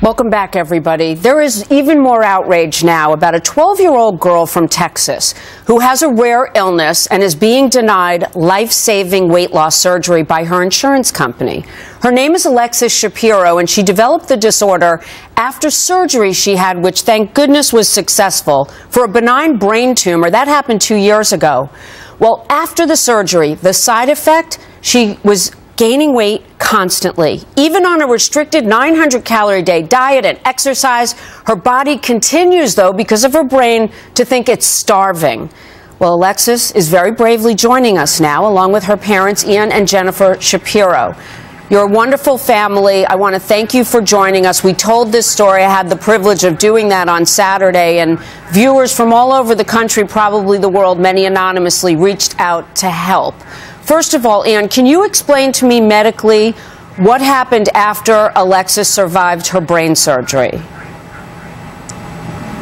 Welcome back, everybody. There is even more outrage now about a 12-year-old girl from Texas who has a rare illness and is being denied life-saving weight loss surgery by her insurance company. Her name is Alexis Shapiro, and she developed the disorder after surgery she had, which thank goodness was successful, for a benign brain tumor. That happened 2 years ago. Well, after the surgery, the side effect, she was gaining weight constantly. Even on a restricted 900-calorie-a-day diet and exercise, her body continues, though, because of her brain, to think it's starving. Well, Alexis is very bravely joining us now, along with her parents, Ian and Jennifer Shapiro. You're a wonderful family. I want to thank you for joining us. We told this story. I had the privilege of doing that on Saturday, and viewers from all over the country, probably the world, many anonymously, reached out to help. First of all, Ian, can you explain to me medically what happened after Alexis survived her brain surgery?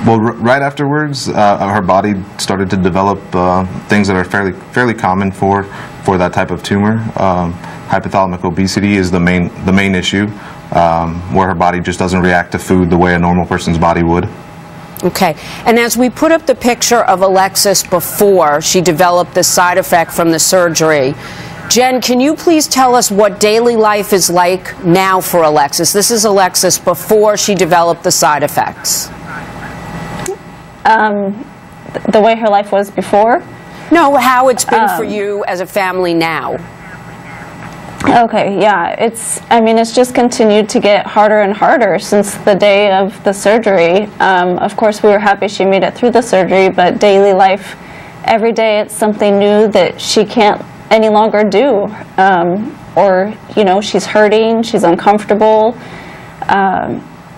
Well, right afterwards, her body started to develop things that are fairly common for that type of tumor. Hypothalamic obesity is the main issue, where her body just doesn't react to food the way a normal person's body would. Okay. And as we put up the picture of Alexis before she developed the side effect from the surgery, Jen, can you please tell us what daily life is like now for Alexis? This is Alexis before she developed the side effects. The way her life was before? No, how it's been for you as a family now. Okay, yeah, it's just continued to get harder and harder since the day of the surgery. Of course, we were happy she made it through the surgery, but daily life, every day it's something new that she can't any longer do. Or, you know, she's hurting, she's uncomfortable.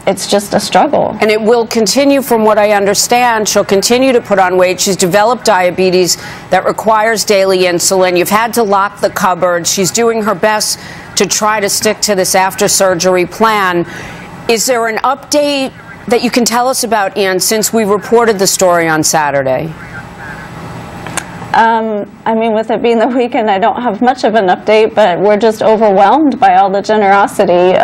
It's just a struggle. And it will continue, from what I understand. She'll continue to put on weight. She's developed diabetes that requires daily insulin. You've had to lock the cupboard. She's doing her best to try to stick to this after-surgery plan. Is there an update that you can tell us about, Ian, since we reported the story on Saturday? With it being the weekend, I don't have much of an update, but we're just overwhelmed by all the generosity.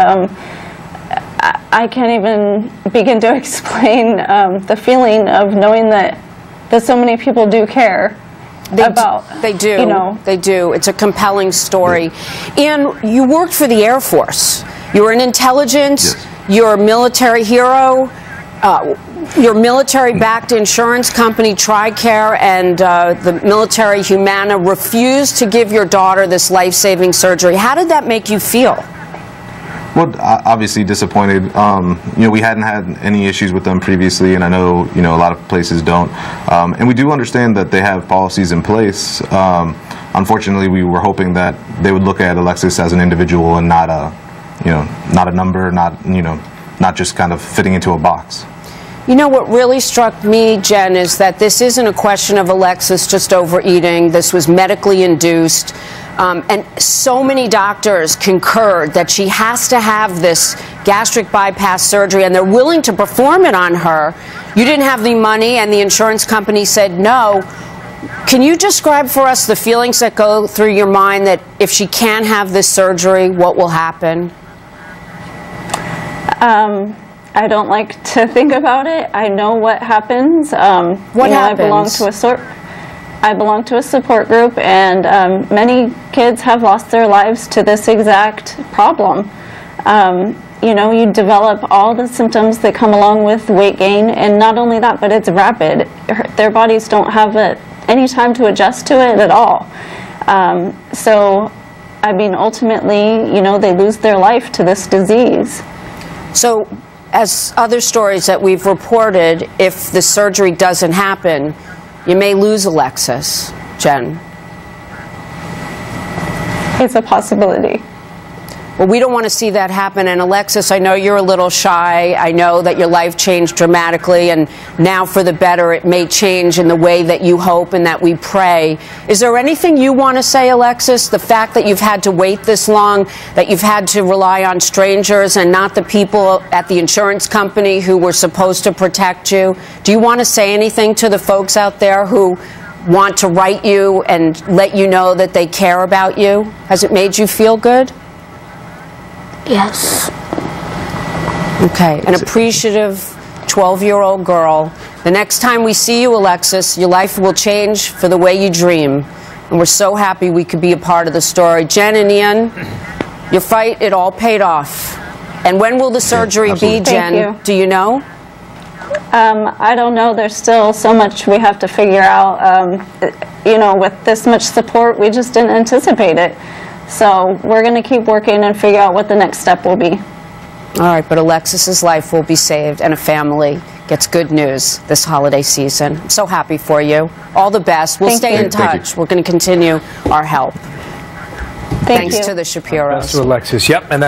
I can't even begin to explain the feeling of knowing that so many people do care about. They do. You know. They do. It's a compelling story. And you worked for the Air Force. You were in intelligence. Yes. You're a military hero. Your military-backed insurance company, TRICARE, and the military Humana refused to give your daughter this life-saving surgery. How did that make you feel? Well, obviously disappointed. We hadn't had any issues with them previously, and I know, a lot of places don't. And we do understand that they have policies in place. Unfortunately, we were hoping that they would look at Alexis as an individual and not a number, not just kind of fitting into a box. You know, what really struck me, Jen, is that this isn't a question of Alexis just overeating. This was medically induced. And so many doctors concurred that she has to have this gastric bypass surgery, and they're willing to perform it on her. You didn't have the money, and the insurance company said no. Can you describe for us the feelings that go through your mind that if she can't have this surgery, what will happen? I don't like to think about it. I know what happens. What happens? I belong to a support group, and many kids have lost their lives to this exact problem. You develop all the symptoms that come along with weight gain, and not only that, but it's rapid. Their bodies don't have any time to adjust to it at all. Ultimately, they lose their life to this disease. So, as other stories that we've reported, if the surgery doesn't happen, you may lose Alexis. Jen? It's a possibility. Well, we don't want to see that happen. And Alexis, I know you're a little shy. I know that your life changed dramatically, and now for the better it may change in the way that you hope and that we pray. Is there anything you want to say, Alexis? The fact that you've had to wait this long, that you've had to rely on strangers and not the people at the insurance company who were supposed to protect you. Do you want to say anything to the folks out there who want to write you and let you know that they care about you? Has it made you feel good? Yes. Okay, an appreciative 12-year-old girl. The next time we see you, Alexis, your life will change for the way you dream. And we're so happy we could be a part of the story. Jen and Ian, your fight, it all paid off. And when will the surgery be, Jen? Do you know? I don't know. There's still so much we have to figure out. You know, with this much support, we just didn't anticipate it. So we're going to keep working and figure out what the next step will be. All right, but Alexis's life will be saved, and a family gets good news this holiday season. I'm so happy for you. All the best. We'll stay in touch. We're going to continue our help. Thanks to the Shapiros. Thanks to Alexis. Yep. And